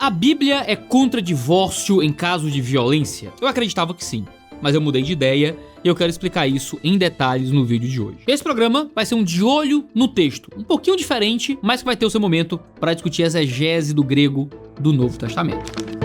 A Bíblia é contra divórcio em caso de violência? Eu acreditava que sim, mas eu mudei de ideia e eu quero explicar isso em detalhes no vídeo de hoje. Esse programa vai ser um de olho no texto, um pouquinho diferente, mas que vai ter o seu momento para discutir a exegese do grego do Novo Testamento.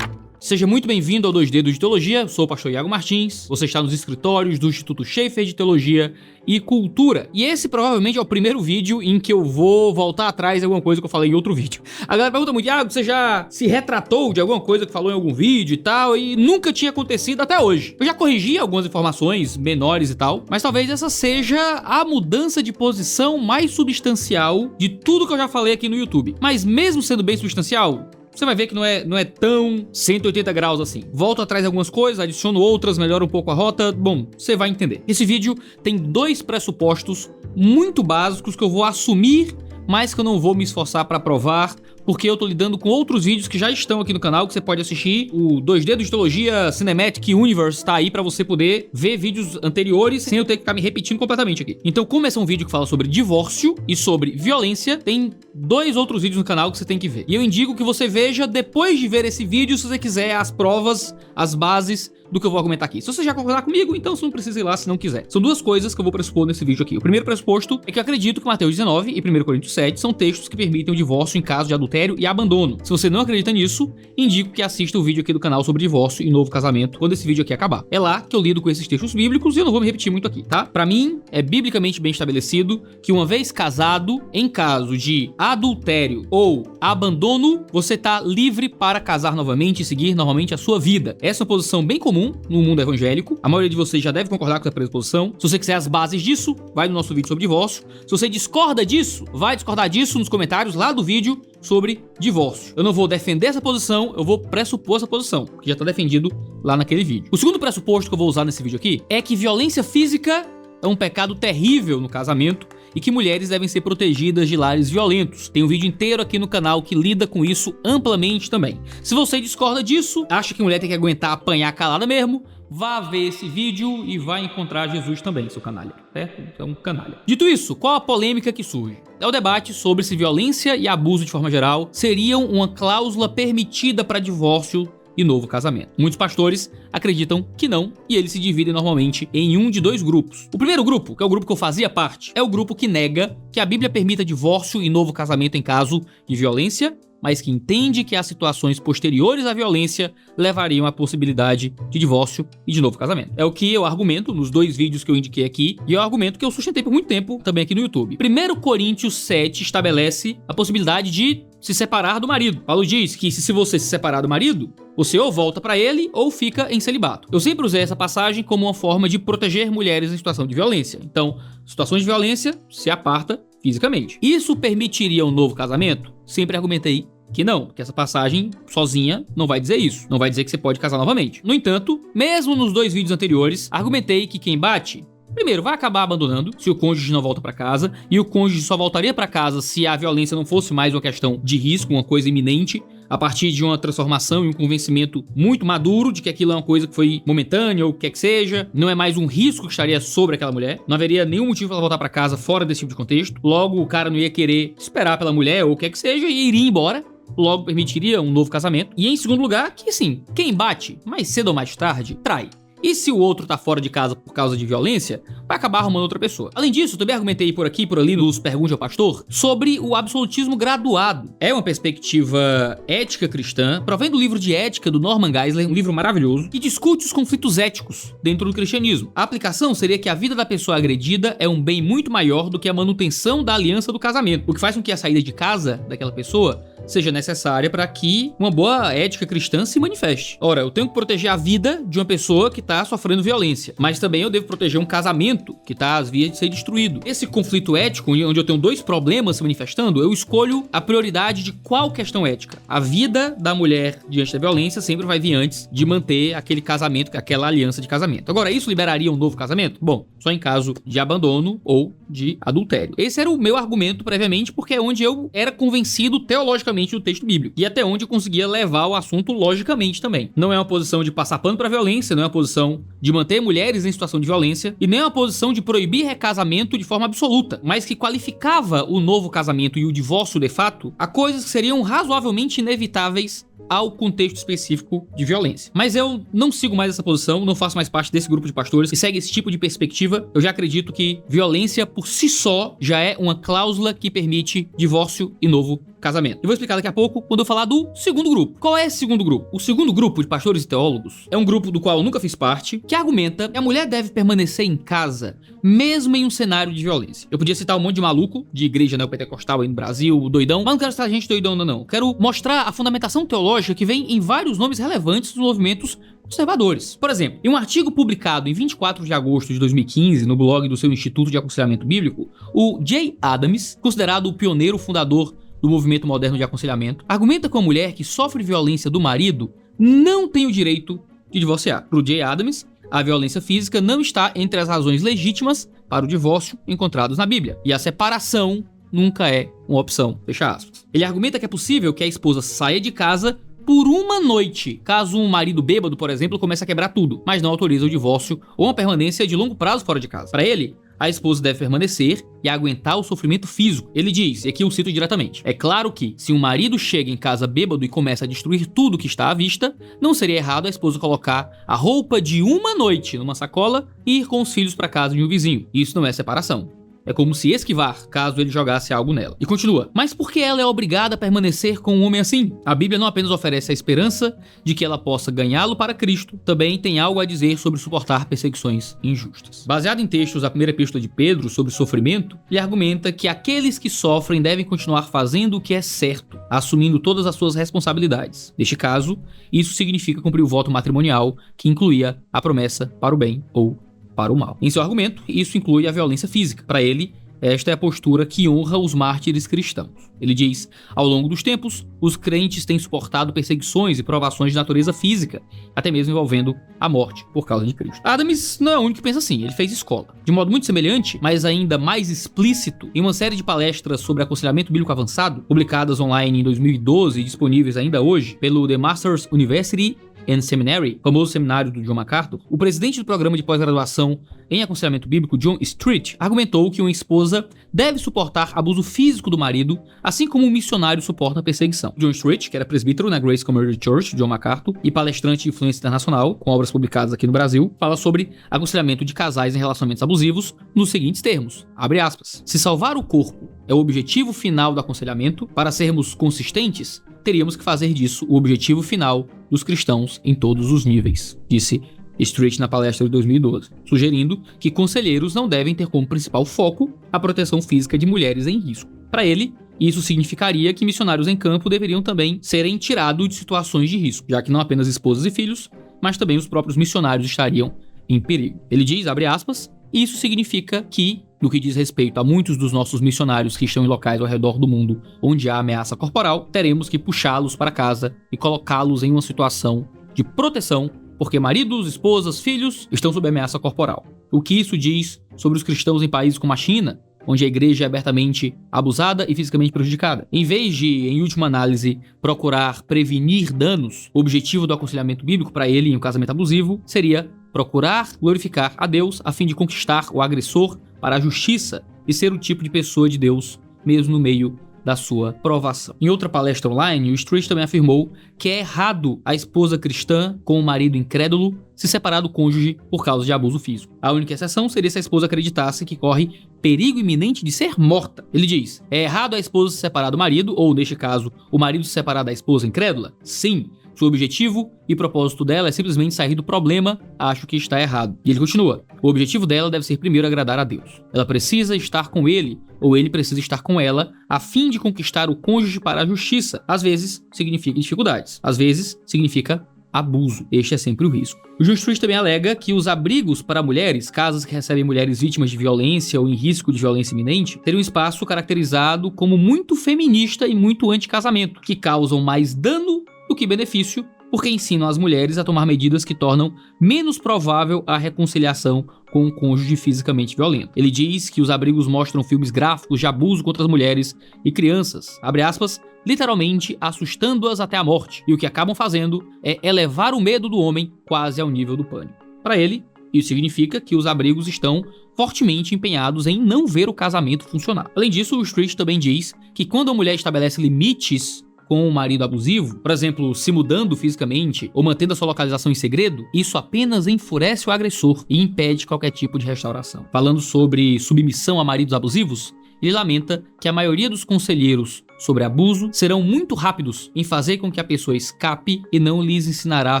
Seja muito bem-vindo ao 2 Dedos de Teologia, sou o pastor Iago Martins, você está nos escritórios do Instituto Schaeffer de Teologia e Cultura. E esse provavelmente é o primeiro vídeo em que eu vou voltar atrás de alguma coisa que eu falei em outro vídeo. A galera pergunta muito, Iago, você já se retratou de alguma coisa que falou em algum vídeo e tal? E nunca tinha acontecido até hoje. Eu já corrigi algumas informações menores e tal, mas talvez essa seja a mudança de posição mais substancial de tudo que eu já falei aqui no YouTube. Mas mesmo sendo bem substancial, você vai ver que não é tão 180 graus assim. Volto atrás de algumas coisas, adiciono outras, melhoro um pouco a rota. Bom, você vai entender. Esse vídeo tem dois pressupostos muito básicos que eu vou assumir, mas que eu não vou me esforçar para provar, porque eu tô lidando com outros vídeos que já estão aqui no canal, que você pode assistir. O 2 Dedos de Teologia Cinematic Universe tá aí pra você poder ver vídeos anteriores sem eu ter que ficar me repetindo completamente aqui. Então, como esse é um vídeo que fala sobre divórcio e sobre violência, tem dois outros vídeos no canal que você tem que ver. E eu indico que você veja depois de ver esse vídeo, se você quiser as provas, as bases do que eu vou argumentar aqui. Se você já concordar comigo, então você não precisa ir lá se não quiser. São duas coisas que eu vou pressupor nesse vídeo aqui. O primeiro pressuposto é que eu acredito que Mateus 19 e 1 Coríntios 7 são textos que permitem o divórcio em caso de adultério e abandono. Se você não acredita nisso, indico que assista o vídeo aqui do canal sobre divórcio e novo casamento quando esse vídeo aqui acabar. É lá que eu lido com esses textos bíblicos e eu não vou me repetir muito aqui, tá? Pra mim, é biblicamente bem estabelecido que uma vez casado, em caso de adultério ou abandono, você tá livre para casar novamente e seguir normalmente a sua vida. Essa é uma posição bem comum no mundo evangélico. A maioria de vocês já deve concordar com essa pressuposição. Se você quiser as bases disso, vai no nosso vídeo sobre divórcio. Se você discorda disso, vai discordar disso nos comentários lá do vídeo sobre divórcio. Eu não vou defender essa posição, eu vou pressupor essa posição, que já está defendido lá naquele vídeo. O segundo pressuposto que eu vou usar nesse vídeo aqui é que violência física é um pecado terrível no casamento e que mulheres devem ser protegidas de lares violentos. Tem um vídeo inteiro aqui no canal que lida com isso amplamente também. Se você discorda disso, acha que mulher tem que aguentar apanhar calada mesmo, vá ver esse vídeo e vai encontrar Jesus também, seu canalha, certo? É um canalha. Dito isso, qual a polêmica que surge? É o debate sobre se violência e abuso de forma geral seriam uma cláusula permitida para divórcio e novo casamento. Muitos pastores acreditam que não, e eles se dividem normalmente em um de dois grupos. O primeiro grupo, que é o grupo que eu fazia parte, é o grupo que nega que a Bíblia permita divórcio e novo casamento em caso de violência, mas que entende que as situações posteriores à violência levariam à possibilidade de divórcio e de novo casamento. É o que eu argumento nos dois vídeos que eu indiquei aqui, e é o argumento que eu sustentei por muito tempo também aqui no YouTube. 1 Coríntios 7 estabelece a possibilidade de se separar do marido. Paulo diz que se você se separar do marido, você ou volta pra ele ou fica em celibato. Eu sempre usei essa passagem como uma forma de proteger mulheres em situação de violência. Então, situações de violência, se aparta fisicamente. Isso permitiria um novo casamento? Sempre argumentei que não, que essa passagem sozinha não vai dizer isso. Não vai dizer que você pode casar novamente. No entanto, mesmo nos dois vídeos anteriores, argumentei que quem bate, primeiro, vai acabar abandonando se o cônjuge não volta pra casa, e o cônjuge só voltaria pra casa se a violência não fosse mais uma questão de risco, uma coisa iminente, a partir de uma transformação e um convencimento muito maduro de que aquilo é uma coisa que foi momentânea ou o que quer que seja, não é mais um risco que estaria sobre aquela mulher, não haveria nenhum motivo pra ela voltar pra casa fora desse tipo de contexto, logo o cara não ia querer esperar pela mulher ou o que quer que seja e iria embora, logo permitiria um novo casamento. E em segundo lugar, que assim, quem bate, mais cedo ou mais tarde, trai. E se o outro tá fora de casa por causa de violência, vai acabar arrumando outra pessoa. Além disso, também argumentei por aqui e por ali nos Pergunte ao Pastor sobre o absolutismo graduado. É uma perspectiva ética cristã, provém do livro de ética do Norman Geisler, um livro maravilhoso, que discute os conflitos éticos dentro do cristianismo. A aplicação seria que a vida da pessoa agredida é um bem muito maior do que a manutenção da aliança do casamento, o que faz com que a saída de casa daquela pessoa seja necessária para que uma boa ética cristã se manifeste. Ora, eu tenho que proteger a vida de uma pessoa que está sofrendo violência, mas também eu devo proteger um casamento que está às vias de ser destruído. Esse conflito ético, onde eu tenho dois problemas se manifestando, eu escolho a prioridade de qual questão ética. A vida da mulher diante da violência sempre vai vir antes de manter aquele casamento, aquela aliança de casamento. Agora, isso liberaria um novo casamento? Bom, só em caso de abandono ou de adultério. Esse era o meu argumento previamente, porque é onde eu era convencido teologicamente diretamente do texto bíblico, e até onde eu conseguia levar o assunto logicamente também. Não é uma posição de passar pano pra violência, não é uma posição de manter mulheres em situação de violência, e nem é uma posição de proibir recasamento de forma absoluta, mas que qualificava o novo casamento e o divórcio de fato a coisas que seriam razoavelmente inevitáveis ao contexto específico de violência. Mas eu não sigo mais essa posição, não faço mais parte desse grupo de pastores que segue esse tipo de perspectiva. Eu já acredito que violência por si só já é uma cláusula que permite divórcio e novo casamento. Eu vou explicar daqui a pouco quando eu falar do segundo grupo. Qual é esse segundo grupo? O segundo grupo de pastores e teólogos é um grupo do qual eu nunca fiz parte, que argumenta que a mulher deve permanecer em casa mesmo em um cenário de violência. Eu podia citar um monte de maluco de igreja neopentecostal aí no Brasil, doidão, mas não quero citar gente doidão não. Quero mostrar a fundamentação teológica que vem em vários nomes relevantes dos movimentos conservadores. Por exemplo, em um artigo publicado em 24 de agosto de 2015 no blog do seu Instituto de Aconselhamento Bíblico, o Jay Adams, considerado o pioneiro fundador do movimento moderno de aconselhamento, argumenta que uma mulher que sofre violência do marido não tem o direito de divorciar. Para o Jay Adams, a violência física não está entre as razões legítimas para o divórcio encontrados na Bíblia, e a separação nunca é uma opção, fecha aspas. Ele argumenta que é possível que a esposa saia de casa por uma noite, caso um marido bêbado, por exemplo, comece a quebrar tudo, mas não autoriza o divórcio ou uma permanência de longo prazo fora de casa. Para ele, a esposa deve permanecer e aguentar o sofrimento físico. Ele diz, e aqui eu cito diretamente: é claro que, se um marido chega em casa bêbado e começa a destruir tudo que está à vista, não seria errado a esposa colocar a roupa de uma noite numa sacola e ir com os filhos para casa de um vizinho. Isso não é separação. É como se esquivar, caso ele jogasse algo nela. E continua. Mas por que ela é obrigada a permanecer com um homem assim? A Bíblia não apenas oferece a esperança de que ela possa ganhá-lo para Cristo, também tem algo a dizer sobre suportar perseguições injustas. Baseado em textos da primeira epístola de Pedro sobre sofrimento, ele argumenta que aqueles que sofrem devem continuar fazendo o que é certo, assumindo todas as suas responsabilidades. Neste caso, isso significa cumprir o voto matrimonial, que incluía a promessa para o bem ou para o mal. Em seu argumento, isso inclui a violência física. Para ele, esta é a postura que honra os mártires cristãos. Ele diz: ao longo dos tempos, os crentes têm suportado perseguições e provações de natureza física, até mesmo envolvendo a morte por causa de Cristo. Adams não é o único que pensa assim, ele fez escola. De modo muito semelhante, mas ainda mais explícito, em uma série de palestras sobre aconselhamento bíblico avançado, publicadas online em 2012 e disponíveis ainda hoje pelo The Masters University and Seminary, famoso seminário do John MacArthur, o presidente do programa de pós-graduação em aconselhamento bíblico, John Street, argumentou que uma esposa deve suportar abuso físico do marido, assim como um missionário suporta a perseguição. John Street, que era presbítero na Grace Community Church, John MacArthur, e palestrante de influência internacional, com obras publicadas aqui no Brasil, fala sobre aconselhamento de casais em relacionamentos abusivos nos seguintes termos, abre aspas: se salvar o corpo é o objetivo final do aconselhamento, para sermos consistentes, teríamos que fazer disso o objetivo final dos cristãos em todos os níveis, disse Street na palestra de 2012, sugerindo que conselheiros não devem ter como principal foco a proteção física de mulheres em risco. Para ele, isso significaria que missionários em campo deveriam também serem tirados de situações de risco, já que não apenas esposas e filhos, mas também os próprios missionários estariam em perigo. Ele diz, abre aspas, isso significa que, no que diz respeito a muitos dos nossos missionários que estão em locais ao redor do mundo onde há ameaça corporal, teremos que puxá-los para casa e colocá-los em uma situação de proteção, porque maridos, esposas, filhos estão sob ameaça corporal. O que isso diz sobre os cristãos em países como a China, onde a igreja é abertamente abusada e fisicamente prejudicada? Em vez de, em última análise, procurar prevenir danos, o objetivo do aconselhamento bíblico para ele em um casamento abusivo seria procurar glorificar a Deus a fim de conquistar o agressor para a justiça e ser o tipo de pessoa de Deus, mesmo no meio da sua provação. Em outra palestra online, o Street também afirmou que é errado a esposa cristã com o marido incrédulo se separar do cônjuge por causa de abuso físico. A única exceção seria se a esposa acreditasse que corre perigo iminente de ser morta. Ele diz, é errado a esposa se separar do marido, ou neste caso, o marido se separar da esposa incrédula? Sim. Seu objetivo e propósito dela é simplesmente sair do problema, acho que está errado. E ele continua, o objetivo dela deve ser primeiro agradar a Deus. Ela precisa estar com ele, ou ele precisa estar com ela, a fim de conquistar o cônjuge para a justiça. Às vezes, significa dificuldades. Às vezes, significa abuso. Este é sempre o risco. O John Street também alega que os abrigos para mulheres, casas que recebem mulheres vítimas de violência ou em risco de violência iminente, teriam um espaço caracterizado como muito feminista e muito anti-casamento, que causam mais dano do que benefício, porque ensinam as mulheres a tomar medidas que tornam menos provável a reconciliação com um cônjuge fisicamente violento. Ele diz que os abrigos mostram filmes gráficos de abuso contra as mulheres e crianças, abre aspas, literalmente assustando-as até a morte, e o que acabam fazendo é elevar o medo do homem quase ao nível do pânico. Para ele, isso significa que os abrigos estão fortemente empenhados em não ver o casamento funcionar. Além disso, o Street também diz que quando a mulher estabelece limites com o marido abusivo, por exemplo, se mudando fisicamente ou mantendo a sua localização em segredo, isso apenas enfurece o agressor e impede qualquer tipo de restauração. Falando sobre submissão a maridos abusivos, ele lamenta que a maioria dos conselheiros sobre abuso serão muito rápidos em fazer com que a pessoa escape e não lhes ensinará a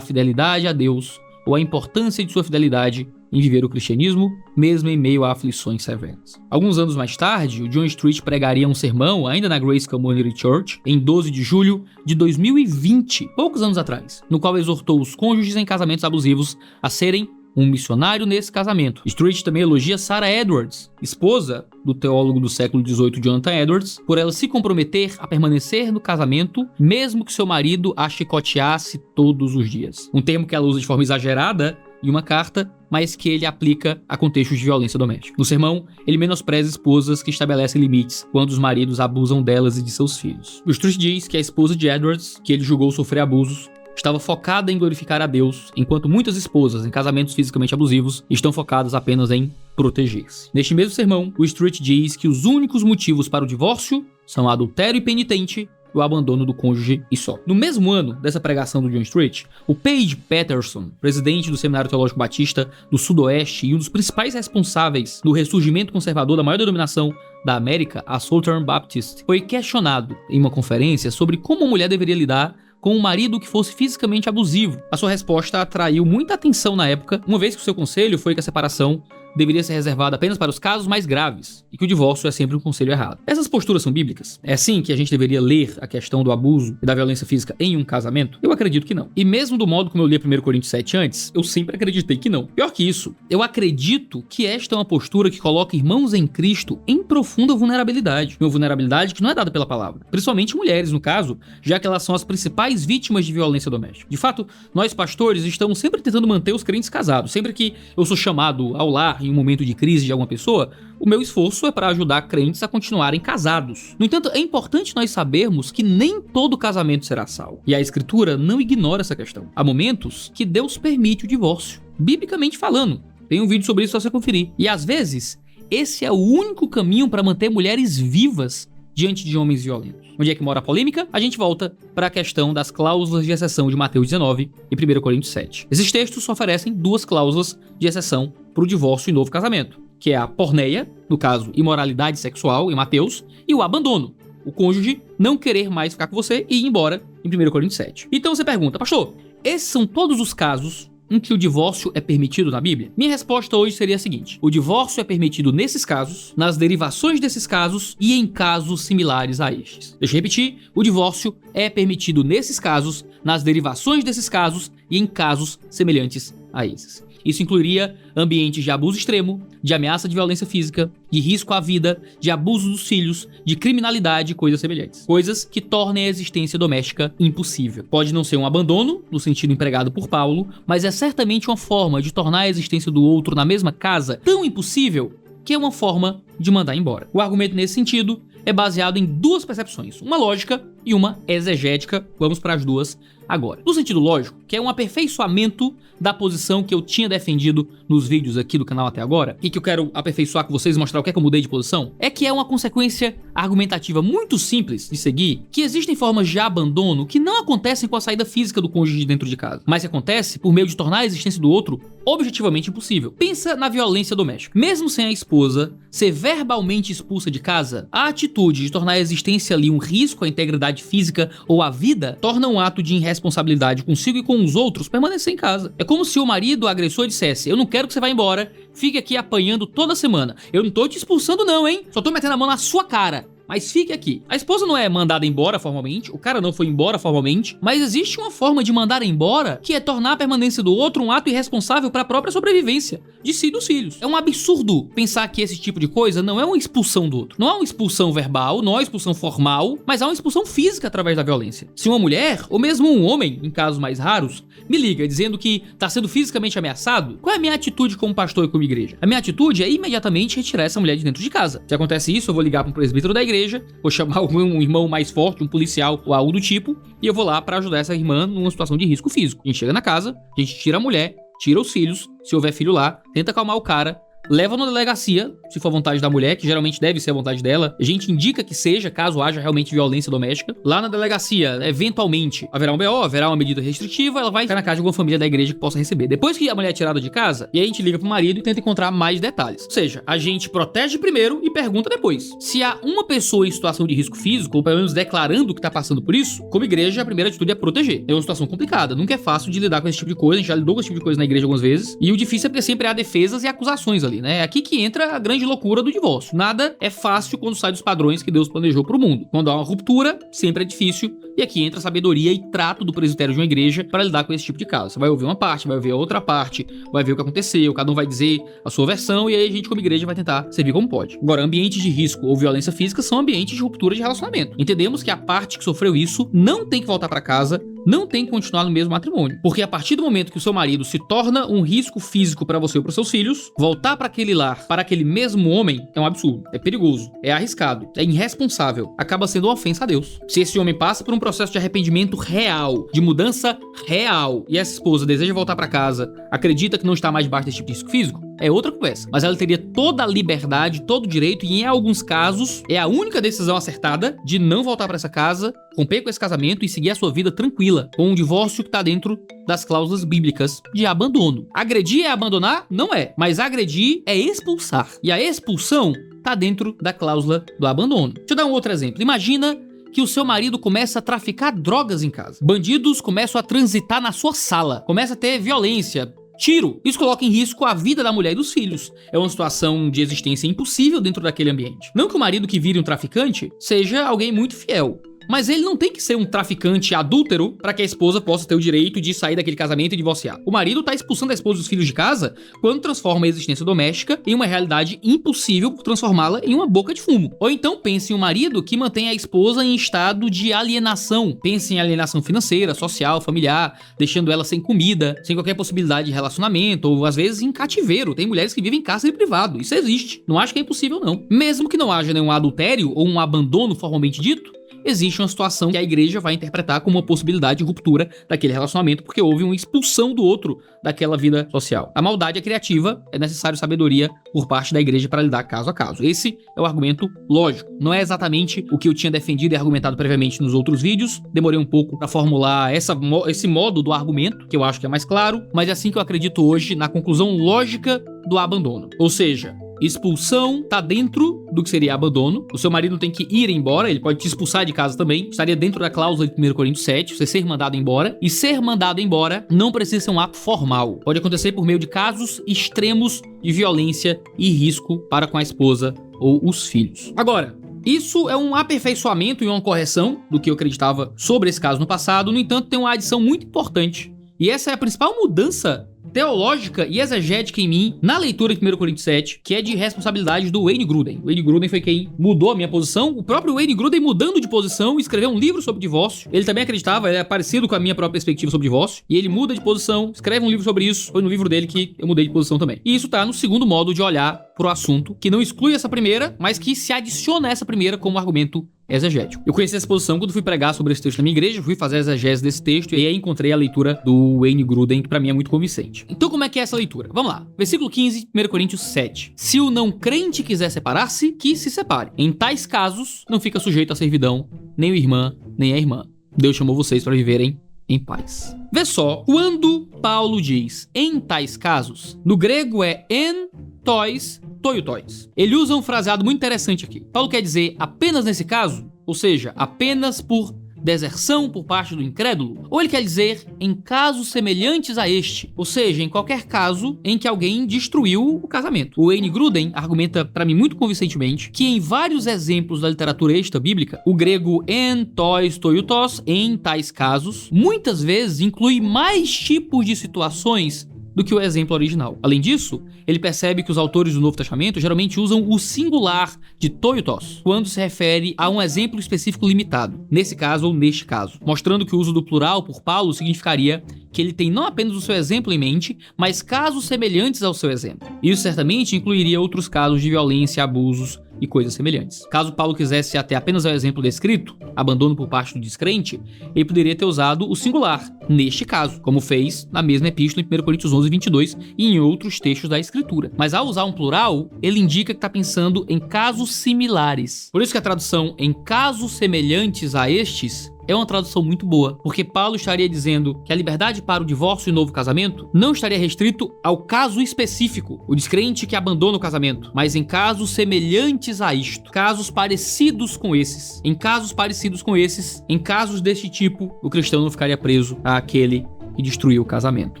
fidelidade a Deus ou a importância de sua fidelidade em viver o cristianismo, mesmo em meio a aflições severas. Alguns anos mais tarde, o John Street pregaria um sermão, ainda na Grace Community Church, em 12 de julho de 2020, poucos anos atrás, no qual exortou os cônjuges em casamentos abusivos a serem um missionário nesse casamento. Street também elogia Sarah Edwards, esposa do teólogo do século XVIII Jonathan Edwards, por ela se comprometer a permanecer no casamento, mesmo que seu marido a chicoteasse todos os dias. Um termo que ela usa de forma exagerada em uma carta, mas que ele aplica a contextos de violência doméstica. No sermão, ele menospreza esposas que estabelecem limites quando os maridos abusam delas e de seus filhos. O Street diz que a esposa de Edwards, que ele julgou sofrer abusos, estava focada em glorificar a Deus, enquanto muitas esposas em casamentos fisicamente abusivos estão focadas apenas em proteger-se. Neste mesmo sermão, o Street diz que os únicos motivos para o divórcio são adultério e penitente e o abandono do cônjuge e só. No mesmo ano dessa pregação do John Street, o Paige Patterson, presidente do Seminário Teológico Batista do Sudoeste e um dos principais responsáveis do ressurgimento conservador da maior denominação da América, a Southern Baptist, foi questionado em uma conferência sobre como a mulher deveria lidar com um marido que fosse fisicamente abusivo. A sua resposta atraiu muita atenção na época, uma vez que o seu conselho foi que a separação deveria ser reservada apenas para os casos mais graves e que o divórcio é sempre um conselho errado. Essas posturas são bíblicas? É assim que a gente deveria ler a questão do abuso e da violência física em um casamento? Eu acredito que não. E mesmo do modo como eu li 1 Coríntios 7 antes, eu sempre acreditei que não. Pior que isso, eu acredito que esta é uma postura que coloca irmãos em Cristo em profunda vulnerabilidade. Uma vulnerabilidade que não é dada pela palavra. Principalmente mulheres, no caso, já que elas são as principais vítimas de violência doméstica. De fato, nós pastores estamos sempre tentando manter os crentes casados. Sempre que eu sou chamado ao lar em um momento de crise de alguma pessoa, o meu esforço é para ajudar crentes a continuarem casados. No entanto, é importante nós sabermos que nem todo casamento será salvo. E a Escritura não ignora essa questão. Há momentos que Deus permite o divórcio, biblicamente falando. Tem um vídeo sobre isso para você conferir. E às vezes, esse é o único caminho para manter mulheres vivas diante de homens violentos. Onde é que mora a polêmica? A gente volta para a questão das cláusulas de exceção de Mateus 19 e 1 Coríntios 7. Esses textos só oferecem duas cláusulas de exceção para o divórcio e novo casamento, que é a porneia, no caso, imoralidade sexual, em Mateus, e o abandono, o cônjuge não querer mais ficar com você e ir embora, em 1 Coríntios 7. Então você pergunta, pastor, esses são todos os casos em que o divórcio é permitido na Bíblia? Minha resposta hoje seria a seguinte: o divórcio é permitido nesses casos, nas derivações desses casos e em casos similares a estes. Deixa eu repetir, o divórcio é permitido nesses casos, nas derivações desses casos e em casos semelhantes a esses. Isso incluiria ambientes de abuso extremo, de ameaça de violência física, de risco à vida, de abuso dos filhos, de criminalidade e coisas semelhantes. Coisas que tornem a existência doméstica impossível. Pode não ser um abandono, no sentido empregado por Paulo, mas é certamente uma forma de tornar a existência do outro na mesma casa tão impossível que é uma forma de mandar embora. O argumento nesse sentido é baseado em duas percepções, uma lógica e uma exegética. Vamos para as duas agora. No sentido lógico, que é um aperfeiçoamento da posição que eu tinha defendido nos vídeos aqui do canal até agora, e que eu quero aperfeiçoar com vocês e mostrar o que é que eu mudei de posição, é que é uma consequência argumentativa muito simples de seguir, que existem formas de abandono que não acontecem com a saída física do cônjuge de dentro de casa, mas que acontece por meio de tornar a existência do outro objetivamente impossível. Pensa na violência doméstica. Mesmo sem a esposa ser verbalmente expulsa de casa, a atitude de tornar a existência ali um risco à integridade física ou à vida torna um ato de irresponsabilidade consigo e com os outros permanecer em casa. É como se o marido agressor dissesse: eu não quero que você vá embora, fique aqui apanhando toda semana. Eu não tô te expulsando não, hein? Só tô metendo a mão na sua cara. Mas fique aqui. A esposa não é mandada embora formalmente, o cara não foi embora formalmente, mas existe uma forma de mandar embora que é tornar a permanência do outro um ato irresponsável para a própria sobrevivência de si e dos filhos. É um absurdo pensar que esse tipo de coisa não é uma expulsão do outro. Não é uma expulsão verbal, não é uma expulsão formal, mas há uma expulsão física através da violência. Se uma mulher, ou mesmo um homem, em casos mais raros, me liga dizendo que tá sendo fisicamente ameaçado, qual é a minha atitude como pastor e como igreja? A minha atitude é imediatamente retirar essa mulher de dentro de casa. Se acontece isso, eu vou ligar para um presbítero da igreja igreja, vou chamar um irmão mais forte, um policial ou algo do tipo, e eu vou lá pra ajudar essa irmã numa situação de risco físico. A gente chega na casa, a gente tira a mulher, tira os filhos, se houver filho lá, tenta acalmar o cara, leva na delegacia, se for a vontade da mulher, que geralmente deve ser a vontade dela. A gente indica que seja, caso haja realmente violência doméstica. Lá na delegacia, eventualmente, haverá um BO, haverá uma medida restritiva, ela vai ficar na casa de alguma família da igreja que possa receber. Depois que a mulher é tirada de casa, e aí a gente liga pro marido e tenta encontrar mais detalhes. Ou seja, a gente protege primeiro e pergunta depois. Se há uma pessoa em situação de risco físico, ou pelo menos declarando que tá passando por isso, como igreja, a primeira atitude é proteger. É uma situação complicada, nunca é fácil de lidar com esse tipo de coisa, a gente já lidou com esse tipo de coisa na igreja algumas vezes, e o difícil é porque sempre há defesas e acusações ali, né? É aqui que entra a grande loucura do divórcio. Nada é fácil quando sai dos padrões que Deus planejou pro mundo. Quando há uma ruptura, sempre é difícil, e aqui entra a sabedoria e trato do presbitério de uma igreja para lidar com esse tipo de caso. Você vai ouvir uma parte, vai ouvir a outra parte, vai ver o que aconteceu, cada um vai dizer a sua versão, e aí a gente como igreja vai tentar servir como pode. Agora, ambientes de risco ou violência física são ambientes de ruptura de relacionamento. Entendemos que a parte que sofreu isso não tem que voltar para casa, não tem que continuar no mesmo matrimônio. Porque a partir do momento que o seu marido se torna um risco físico para você ou para seus filhos, voltar para aquele lar, para aquele mesmo homem, é um absurdo, é perigoso, é arriscado, é irresponsável, acaba sendo uma ofensa a Deus. Se esse homem passa por um processo de arrependimento real, de mudança real, e essa esposa deseja voltar para casa, acredita que não está mais debaixo desse tipo de risco físico, é outra conversa. Mas ela teria toda a liberdade, todo o direito, e em alguns casos, é a única decisão acertada de não voltar para essa casa, romper com esse casamento e seguir a sua vida tranquila, com um divórcio que tá dentro das cláusulas bíblicas de abandono. Agredir é abandonar? Não é. Mas agredir é expulsar. E a expulsão tá dentro da cláusula do abandono. Deixa eu dar um outro exemplo. Imagina que o seu marido começa a traficar drogas em casa. Bandidos começam a transitar na sua sala. Começa a ter violência, tiro. Isso coloca em risco a vida da mulher e dos filhos. É uma situação de existência impossível dentro daquele ambiente. Não que o marido que vire um traficante seja alguém muito fiel, mas ele não tem que ser um traficante adúltero para que a esposa possa ter o direito de sair daquele casamento e divorciar. O marido tá expulsando a esposa e os filhos de casa quando transforma a existência doméstica em uma realidade impossível por transformá-la em uma boca de fumo. Ou então pense em um marido que mantém a esposa em estado de alienação. Pense em alienação financeira, social, familiar, deixando ela sem comida, sem qualquer possibilidade de relacionamento, ou às vezes em cativeiro. Tem mulheres que vivem em cárcere privado. Isso existe. Não acho que é impossível, não. Mesmo que não haja nenhum adultério ou um abandono formalmente dito, existe uma situação que a igreja vai interpretar como uma possibilidade de ruptura daquele relacionamento porque houve uma expulsão do outro daquela vida social. A maldade é criativa, é necessário sabedoria por parte da igreja para lidar caso a caso. Esse é o argumento lógico. Não é exatamente o que eu tinha defendido e argumentado previamente nos outros vídeos. Demorei um pouco para formular esse modo do argumento, que eu acho que é mais claro, mas é assim que eu acredito hoje na conclusão lógica do abandono. Ou seja, expulsão tá dentro do que seria abandono. O seu marido tem que ir embora, ele pode te expulsar de casa também. Estaria dentro da cláusula de 1 Coríntios 7, você ser mandado embora. E ser mandado embora não precisa ser um ato formal. Pode acontecer por meio de casos extremos de violência e risco para com a esposa ou os filhos. Agora, isso é um aperfeiçoamento e uma correção do que eu acreditava sobre esse caso no passado. No entanto, tem uma adição muito importante. E essa é a principal mudança teológica e exegética em mim na leitura de 1 Coríntios 7, que é de responsabilidade do Wayne Grudem. O Wayne Grudem foi quem mudou a minha posição. O próprio Wayne Grudem, mudando de posição, escreveu um livro sobre divórcio. Ele também acreditava, ele é parecido com a minha própria perspectiva sobre divórcio, e ele muda de posição, escreve um livro sobre isso. Foi no livro dele que eu mudei de posição também. E isso tá no segundo modo de olhar pro assunto, que não exclui essa primeira, mas que se adiciona a essa primeira como argumento exegético. Eu conheci essa posição quando fui pregar sobre esse texto na minha igreja, fui fazer a exegese desse texto e aí encontrei a leitura do Wayne Grudem, que pra mim é muito convincente. Então como é que é essa leitura? Vamos lá. Versículo 15, 1 Coríntios 7. Se o não crente quiser separar-se, que se separe. Em tais casos, não fica sujeito à servidão, nem o irmão, nem a irmã. Deus chamou vocês para viverem em paz. Vê só, quando Paulo diz em tais casos, no grego é en tois toiotois. Ele usa um fraseado muito interessante aqui. Paulo quer dizer apenas nesse caso, ou seja, apenas por deserção por parte do incrédulo, ou ele quer dizer em casos semelhantes a este, ou seja, em qualquer caso em que alguém destruiu o casamento. O Wayne Grudem argumenta para mim muito convincentemente que em vários exemplos da literatura extra-bíblica, o grego en tois toiotos, em tais casos, muitas vezes inclui mais tipos de situações do que o exemplo original. Além disso, ele percebe que os autores do Novo Testamento geralmente usam o singular de toiotos quando se refere a um exemplo específico limitado, nesse caso ou neste caso, mostrando que o uso do plural por Paulo significaria que ele tem não apenas o seu exemplo em mente, mas casos semelhantes ao seu exemplo. Isso certamente incluiria outros casos de violência, abusos e coisas semelhantes. Caso Paulo quisesse até apenas o exemplo descrito, abandono por parte do descrente, ele poderia ter usado o singular, neste caso, como fez na mesma epístola em 1 Coríntios 11:22 e em outros textos da Escritura. Mas ao usar um plural, ele indica que está pensando em casos similares. Por isso que a tradução em casos semelhantes a estes é uma tradução muito boa, porque Paulo estaria dizendo que a liberdade para o divórcio e novo casamento não estaria restrito ao caso específico, o descrente que abandona o casamento, mas em casos semelhantes a isto, casos parecidos com esses. Em casos parecidos com esses, em casos deste tipo, o cristão não ficaria preso àquele que destruiu o casamento.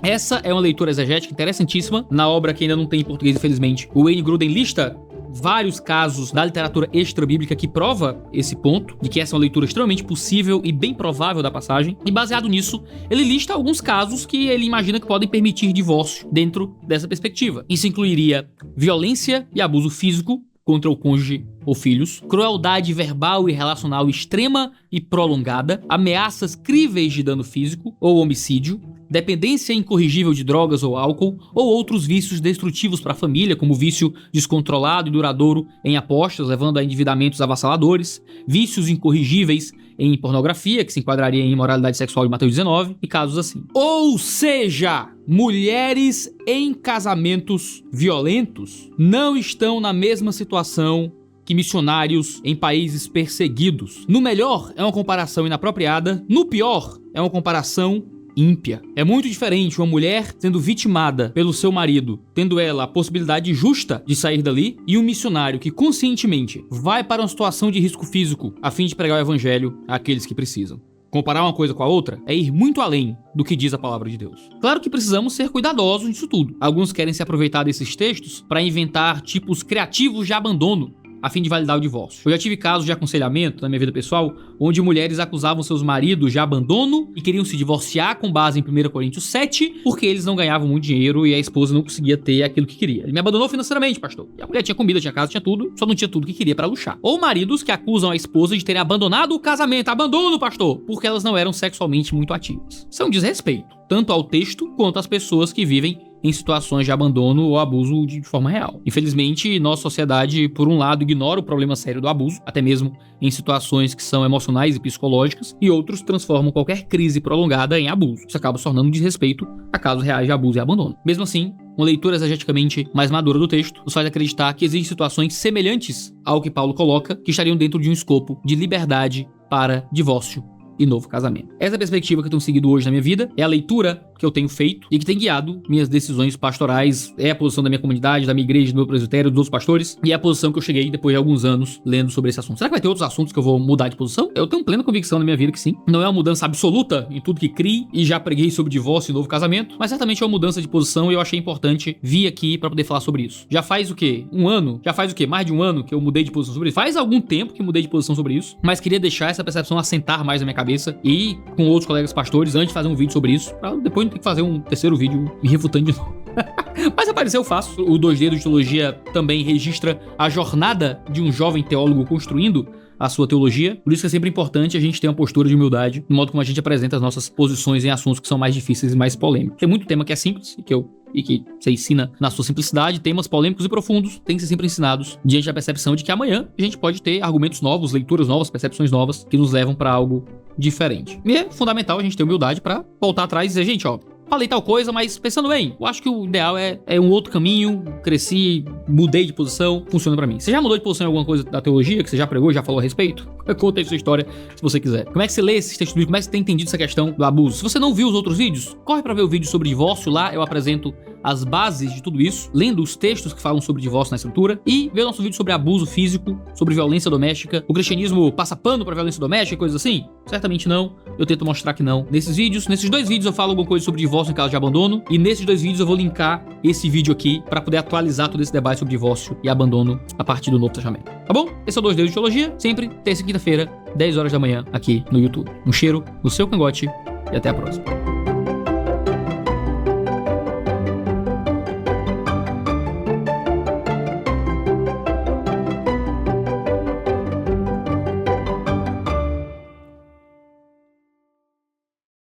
Essa é uma leitura exegética interessantíssima, na obra que ainda não tem em português, infelizmente. O Wayne Grudem lista vários casos da literatura extra-bíblica que prova esse ponto, de que essa é uma leitura extremamente possível e bem provável da passagem, e baseado nisso, ele lista alguns casos que ele imagina que podem permitir divórcio dentro dessa perspectiva. Isso incluiria violência e abuso físico contra o cônjuge ou filhos, crueldade verbal e relacional extrema e prolongada, ameaças críveis de dano físico ou homicídio, dependência incorrigível de drogas ou álcool, ou outros vícios destrutivos para a família, como vício descontrolado e duradouro em apostas, levando a endividamentos avassaladores, vícios incorrigíveis em pornografia, que se enquadraria em imoralidade sexual de Mateus 19, e casos assim. Ou seja, mulheres em casamentos violentos não estão na mesma situação que missionários em países perseguidos. No melhor, é uma comparação inapropriada. No pior, é uma comparação ímpia. É muito diferente uma mulher sendo vitimada pelo seu marido, tendo ela a possibilidade justa de sair dali, e um missionário que conscientemente vai para uma situação de risco físico a fim de pregar o evangelho àqueles que precisam. Comparar uma coisa com a outra é ir muito além do que diz a palavra de Deus. Claro que precisamos ser cuidadosos nisso tudo. Alguns querem se aproveitar desses textos para inventar tipos criativos de abandono, a fim de validar o divórcio. Eu já tive casos de aconselhamento na minha vida pessoal, onde mulheres acusavam seus maridos de abandono e queriam se divorciar com base em 1 Coríntios 7, porque eles não ganhavam muito dinheiro e a esposa não conseguia ter aquilo que queria. Ele me abandonou financeiramente, pastor. E a mulher tinha comida, tinha casa, tinha tudo, só não tinha tudo que queria para luxar. Ou maridos que acusam a esposa de terem abandonado o casamento. Abandono, pastor! Porque elas não eram sexualmente muito ativas. Isso é um desrespeito, tanto ao texto quanto às pessoas que vivem em situações de abandono ou abuso de forma real. Infelizmente, nossa sociedade, por um lado, ignora o problema sério do abuso, até mesmo em situações que são emocionais e psicológicas, e outros transformam qualquer crise prolongada em abuso. Isso acaba se tornando um desrespeito a casos reais de abuso e abandono. Mesmo assim, uma leitura exegeticamente mais madura do texto nos faz acreditar que existem situações semelhantes ao que Paulo coloca, que estariam dentro de um escopo de liberdade para divórcio e novo casamento. Essa é a perspectiva que eu tenho seguido hoje na minha vida, é a leitura que eu tenho feito e que tem guiado minhas decisões pastorais, é a posição da minha comunidade, da minha igreja, do meu presbitério, dos outros pastores, e é a posição que eu cheguei depois de alguns anos lendo sobre esse assunto. Será que vai ter outros assuntos que eu vou mudar de posição? Eu tenho plena convicção na minha vida que sim. Não é uma mudança absoluta em tudo que crie, e já preguei sobre divórcio e novo casamento, mas certamente é uma mudança de posição e eu achei importante vir aqui pra poder falar sobre isso. Já faz o quê? Um ano? Já faz o quê? Mais de um ano que eu mudei de posição sobre isso? Faz algum tempo que eu mudei de posição sobre isso, mas queria deixar essa percepção assentar mais na minha cabeça e com outros colegas pastores antes de fazer um vídeo sobre isso, pra depois não ter que fazer um terceiro vídeo me refutando de novo. Mas apareceu, eu faço. O 2D de Teologia também registra a jornada de um jovem teólogo construindo a sua teologia. Por isso que é sempre importante a gente ter uma postura de humildade no modo como a gente apresenta as nossas posições em assuntos que são mais difíceis e mais polêmicos. Tem muito tema que é simples e que você ensina na sua simplicidade. Temas polêmicos e profundos têm que ser sempre ensinados diante da percepção de que amanhã a gente pode ter argumentos novos, leituras novas, percepções novas que nos levam para algo diferente. E é fundamental a gente ter humildade para voltar atrás e dizer, gente, ó, falei tal coisa, mas pensando bem, eu acho que o ideal é um outro caminho, cresci, mudei de posição, funciona pra mim. Você já mudou de posição em alguma coisa da teologia que você já pregou, já falou a respeito? Conta aí sua história, se você quiser. Como é que você lê esses textos bíblicos? Como é que você tem entendido essa questão do abuso? Se você não viu os outros vídeos, corre pra ver o vídeo sobre divórcio, lá eu apresento as bases de tudo isso, lendo os textos que falam sobre divórcio na escritura, e ver o nosso vídeo sobre abuso físico, sobre violência doméstica. O cristianismo passa pano pra violência doméstica e coisas assim? Certamente não. Eu tento mostrar que não. Nesses dois vídeos eu falo alguma coisa sobre divórcio em caso de abandono, e nesses dois vídeos eu vou linkar esse vídeo aqui pra poder atualizar todo esse debate sobre divórcio e abandono a partir do Novo Testamento. Tá bom? Esse é o 2D de Teologia, sempre terça e quinta-feira, 10 horas da manhã, aqui no YouTube. Um cheiro no seu cangote e até a próxima.